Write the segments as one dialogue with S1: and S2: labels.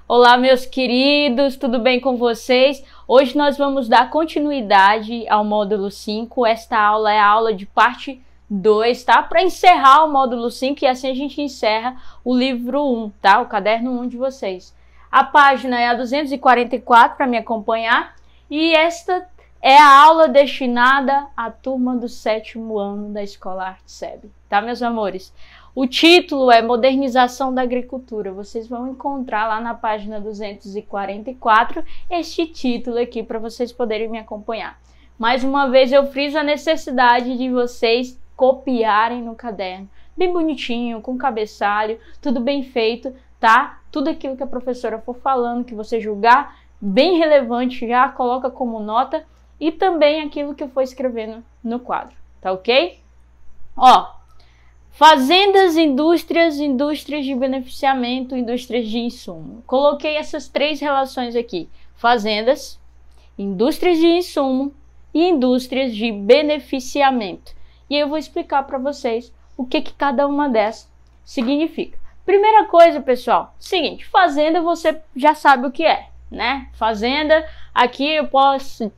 S1: Olá, meus queridos, tudo bem com vocês? Hoje nós vamos dar continuidade ao módulo 5. Esta aula é a aula de parte 2, tá? Para encerrar o módulo 5 e assim a gente encerra o livro 1, tá? O caderno 1 de vocês. A página é a 244 para me acompanhar e esta é a aula destinada à turma do 7º ano da Escola Arte SEB, tá, meus amores? O título é Modernização da Agricultura. Vocês vão encontrar lá na página 244 este título aqui para vocês poderem me acompanhar. Mais uma vez eu friso a necessidade de vocês copiarem no caderno. Bem bonitinho, com cabeçalho, tudo bem feito, tá? Tudo aquilo que a professora for falando, que você julgar bem relevante, já coloca como nota. E também aquilo que eu for escrevendo no quadro, tá ok? Ó. Fazendas, indústrias, indústrias de beneficiamento, indústrias de insumo. Coloquei essas três relações aqui. Fazendas, indústrias de insumo e indústrias de beneficiamento. E eu vou explicar para vocês o que cada uma dessas significa. Primeira coisa, pessoal, seguinte, fazenda você já sabe o que é, né? Fazenda, aqui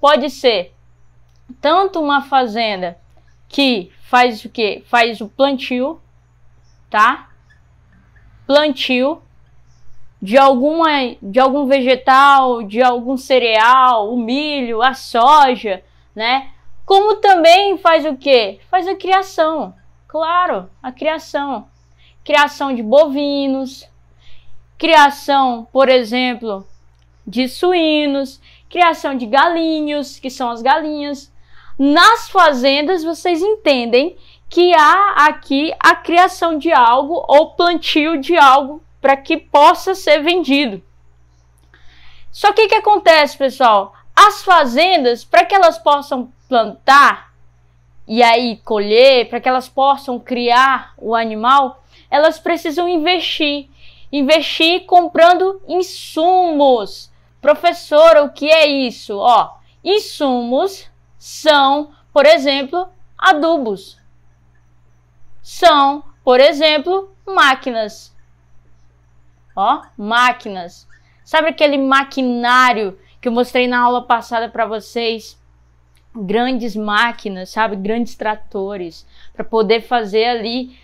S1: pode ser tanto uma fazenda que faz o quê? Faz o plantio, tá? Plantio de algum vegetal, de algum cereal, o milho, a soja, né? Como também faz o quê? Faz a criação, claro, a criação. Criação de bovinos, criação, por exemplo, de suínos, criação de galinhos, que são as galinhas. Nas fazendas, vocês entendem que há aqui a criação de algo ou plantio de algo para que possa ser vendido. Só que o que acontece, pessoal? As fazendas, para que elas possam plantar e aí colher, para que elas possam criar o animal, elas precisam investir. Investir comprando insumos. Professora, o que é isso? Ó, insumos são, por exemplo, adubos. São, por exemplo, máquinas. Ó, máquinas. Sabe aquele maquinário que eu mostrei na aula passada para vocês? Grandes máquinas, sabe? Grandes tratores. Para poder fazer ali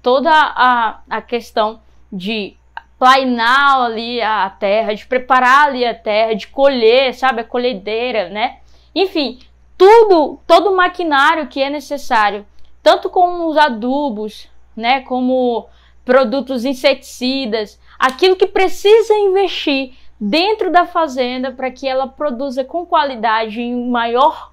S1: toda a questão de plainar ali a terra, de preparar ali a terra, de colher, sabe? A colhedeira, né? Enfim, todo maquinário que é necessário, tanto como os adubos, né, como produtos inseticidas, aquilo que precisa investir dentro da fazenda para que ela produza com qualidade em um maior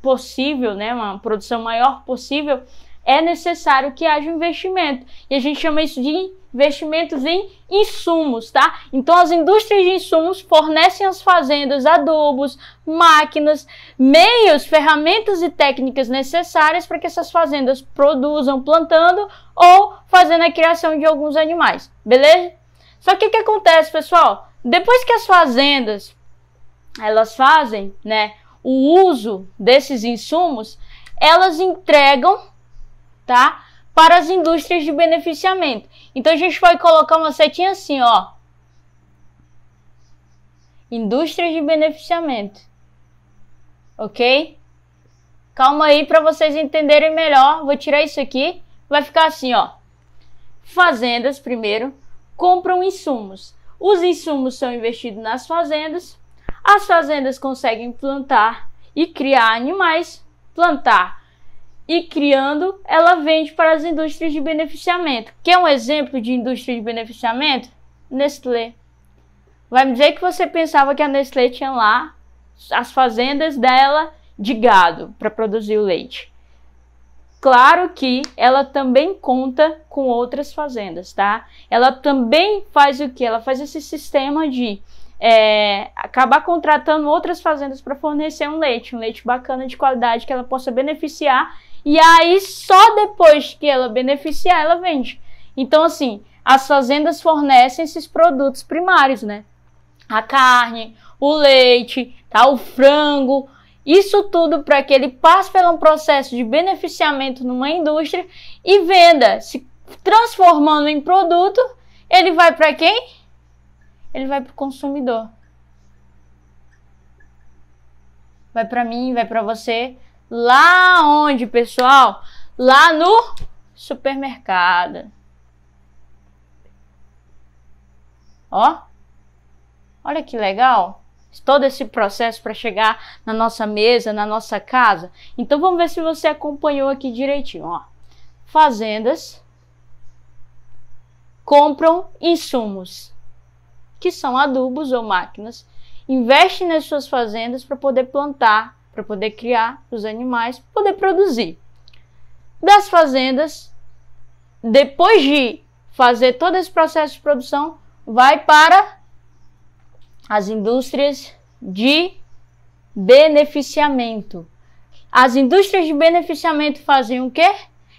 S1: possível, né, uma produção maior possível, é necessário que haja investimento. E a gente chama isso de investimentos em insumos, tá? Então as indústrias de insumos fornecem às fazendas adubos, máquinas, meios, ferramentas e técnicas necessárias para que essas fazendas produzam plantando ou fazendo a criação de alguns animais, beleza? Só que o que acontece, pessoal? Depois que as fazendas elas fazem, né, o uso desses insumos, elas entregam, tá, para as indústrias de beneficiamento. Então a gente vai colocar uma setinha assim, ó. Indústrias de beneficiamento. Ok? Calma aí para vocês entenderem melhor. Vou tirar isso aqui. Vai ficar assim, ó. Fazendas, primeiro, compram insumos. Os insumos são investidos nas fazendas. As fazendas conseguem plantar e criar animais. Plantar e criando, ela vende para as indústrias de beneficiamento. Quer um exemplo de indústria de beneficiamento? Nestlé. Vai me dizer que você pensava que a Nestlé tinha lá as fazendas dela de gado para produzir o leite. Claro que ela também conta com outras fazendas, tá? Ela também faz o que? Ela faz esse sistema de acabar contratando outras fazendas para fornecer um leite bacana de qualidade que ela possa beneficiar. E aí, só depois que ela beneficiar, ela vende. Então, assim, as fazendas fornecem esses produtos primários, né? A carne, o leite, tá? O frango. Isso tudo para que ele passe por um processo de beneficiamento numa indústria e venda. Se transformando em produto, ele vai para quem? ele vai para o consumidor. Vai para mim, vai para você. Lá onde, pessoal? Lá no supermercado. Ó, olha que legal. Todo esse processo para chegar na nossa mesa, na nossa casa. Então vamos ver se você acompanhou aqui direitinho. Ó. Fazendas compram insumos, que são adubos ou máquinas, investem nas suas fazendas para poder plantar, para poder criar os animais, para poder produzir. Das fazendas, depois de fazer todo esse processo de produção, vai para as indústrias de beneficiamento. As indústrias de beneficiamento fazem o quê?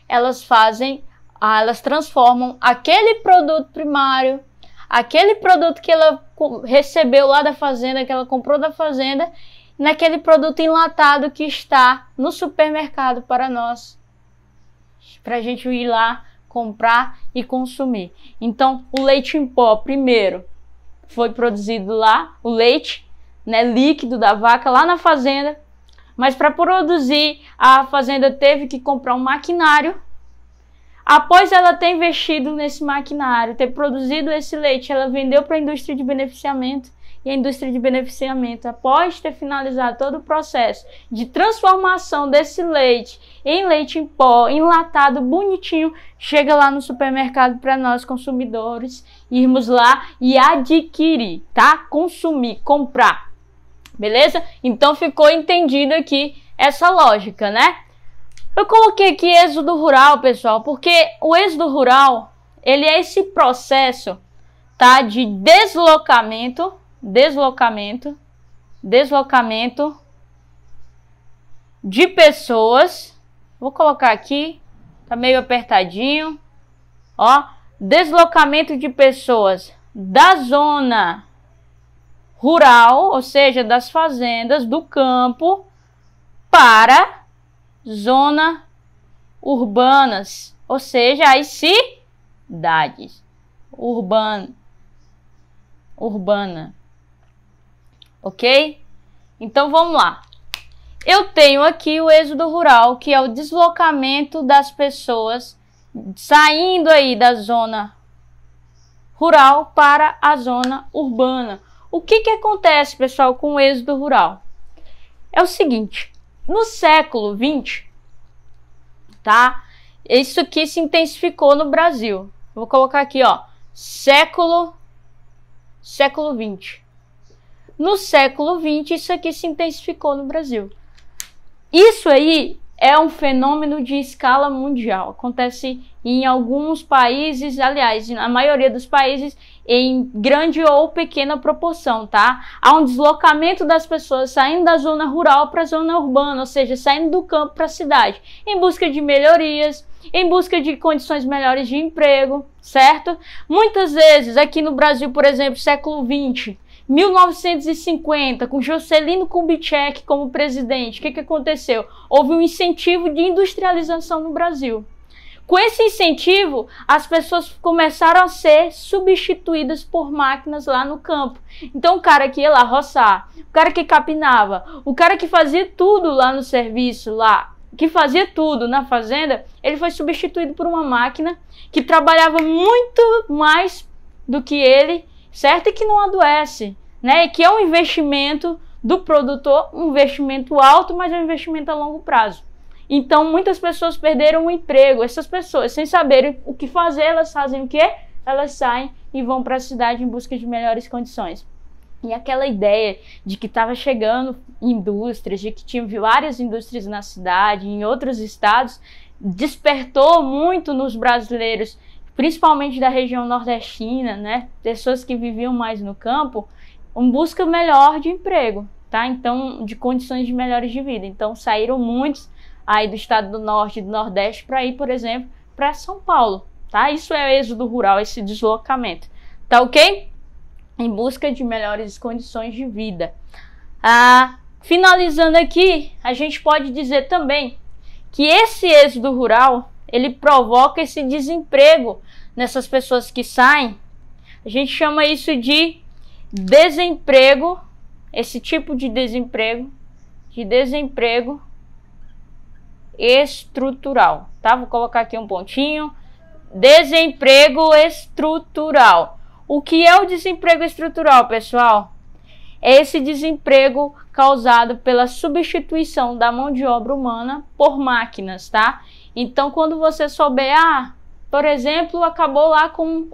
S1: Elas transformam aquele produto primário, aquele produto que ela recebeu lá da fazenda, que ela comprou da fazenda, naquele produto enlatado que está no supermercado para nós, para a gente ir lá comprar e consumir. Então, o leite em pó, primeiro, foi produzido lá, o leite, né, líquido da vaca lá na fazenda, mas para produzir, a fazenda teve que comprar um maquinário. Após ela ter investido nesse maquinário, ter produzido esse leite, ela vendeu para a indústria de beneficiamento. E a indústria de beneficiamento, após ter finalizado todo o processo de transformação desse leite em leite em pó, enlatado, bonitinho, chega lá no supermercado para nós consumidores irmos lá e adquirir, tá? Consumir, comprar, beleza? Então ficou entendido aqui essa lógica, né? Eu coloquei aqui êxodo rural, pessoal, porque o êxodo rural, ele é esse processo, tá? De deslocamento de pessoas. Vou colocar aqui, tá meio apertadinho, ó, deslocamento de pessoas da zona rural, ou seja, das fazendas, do campo, para zona urbanas, ou seja, as cidades urbana. Ok? Então vamos lá. Eu tenho aqui o êxodo rural, que é o deslocamento das pessoas saindo aí da zona rural para a zona urbana. O que acontece, pessoal, com o êxodo rural? É o seguinte, no século XX, tá? Isso aqui se intensificou no Brasil. Vou colocar aqui, ó, século XX. No século XX, isso aqui se intensificou no Brasil. Isso aí é um fenômeno de escala mundial. Acontece em alguns países, aliás, na maioria dos países, em grande ou pequena proporção, tá? Há um deslocamento das pessoas saindo da zona rural para a zona urbana, ou seja, saindo do campo para a cidade, em busca de melhorias, em busca de condições melhores de emprego, certo? Muitas vezes, aqui no Brasil, por exemplo, século XX, 1950, com Juscelino Kubitschek como presidente, o que aconteceu? Houve um incentivo de industrialização no Brasil. Com esse incentivo, as pessoas começaram a ser substituídas por máquinas lá no campo. Então, o cara que ia lá roçar, o cara que capinava, o cara que fazia tudo lá no serviço, lá, que fazia tudo na fazenda, ele foi substituído por uma máquina que trabalhava muito mais do que ele, certo? E que não adoece, né? E que é um investimento do produtor, um investimento alto, mas é um investimento a longo prazo. Então, muitas pessoas perderam o emprego. Essas pessoas, sem saberem o que fazer, elas fazem o quê? Elas saem e vão para a cidade em busca de melhores condições. E aquela ideia de que estava chegando indústrias, de que tinha várias indústrias na cidade, em outros estados, despertou muito nos brasileiros, principalmente da região nordestina, né? Pessoas que viviam mais no campo, em busca melhor de emprego, tá? Então, de condições de melhores de vida. Então, saíram muitos aí do estado do norte e do nordeste para ir, por exemplo, para São Paulo, tá? Isso é êxodo rural, esse deslocamento, tá ok? Em busca de melhores condições de vida. Finalizando aqui, a gente pode dizer também que esse êxodo rural, ele provoca esse desemprego nessas pessoas que saem. A gente chama isso de desemprego, esse tipo de desemprego estrutural, tá? Vou colocar aqui um pontinho. Desemprego estrutural. O que é o desemprego estrutural, pessoal? É esse desemprego causado pela substituição da mão de obra humana por máquinas, tá? Então, quando você souber, por exemplo, acabou lá com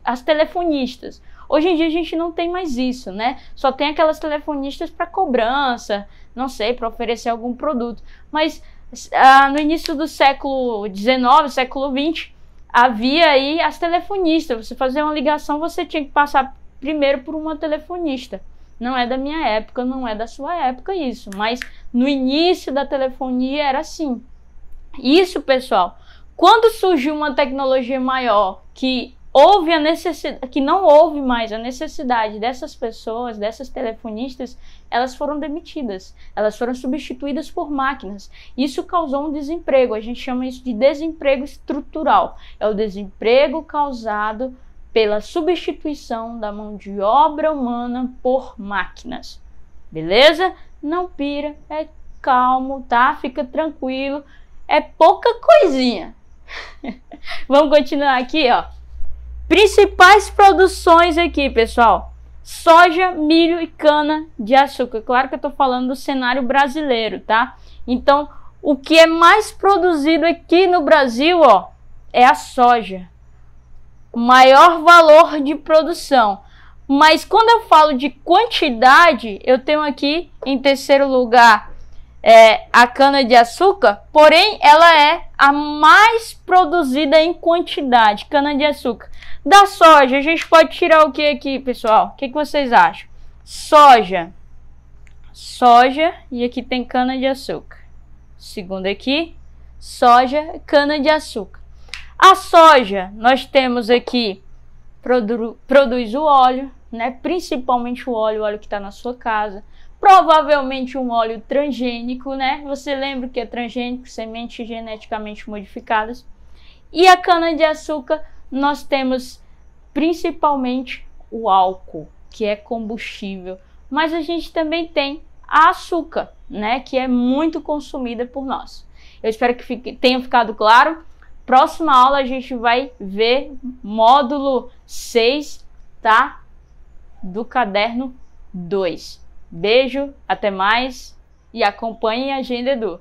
S1: as telefonistas. Hoje em dia a gente não tem mais isso, né? Só tem aquelas telefonistas para cobrança, não sei, para oferecer algum produto. Mas no início do século XIX, século XX, havia aí as telefonistas. Você fazia uma ligação, você tinha que passar primeiro por uma telefonista. Não é da minha época, não é da sua época isso, mas no início da telefonia era assim. Isso, pessoal, quando surgiu uma tecnologia maior que houve a necessidade, que não houve mais a necessidade dessas pessoas, dessas telefonistas, elas foram demitidas, elas foram substituídas por máquinas. Isso causou um desemprego, a gente chama isso de desemprego estrutural. É o desemprego causado pela substituição da mão de obra humana por máquinas. Beleza? Não pira, é calmo, tá? Fica tranquilo, é pouca coisinha. Vamos continuar aqui, ó. Principais produções aqui, pessoal: soja, milho e cana de açúcar. Claro que eu tô falando do cenário brasileiro, tá? Então, o que é mais produzido aqui no Brasil, ó, é a soja. O maior valor de produção. Mas quando eu falo de quantidade, eu tenho aqui em terceiro lugar a cana-de-açúcar, porém ela é a mais produzida em quantidade, cana-de-açúcar. Da soja, a gente pode tirar o que aqui, pessoal? O que vocês acham? Soja, e aqui tem cana-de-açúcar. Segundo aqui, soja, cana-de-açúcar. A soja, nós temos aqui, produz o óleo, né? Principalmente o óleo que está na sua casa. Provavelmente um óleo transgênico, né? Você lembra que é transgênico, sementes geneticamente modificadas. E a cana-de-açúcar, nós temos principalmente o álcool, que é combustível. Mas a gente também tem a açúcar, né? Que é muito consumida por nós. Eu espero que tenha ficado claro. Próxima aula a gente vai ver módulo 6, tá? Do caderno 2. Beijo, até mais e acompanhem a Agenda Edu.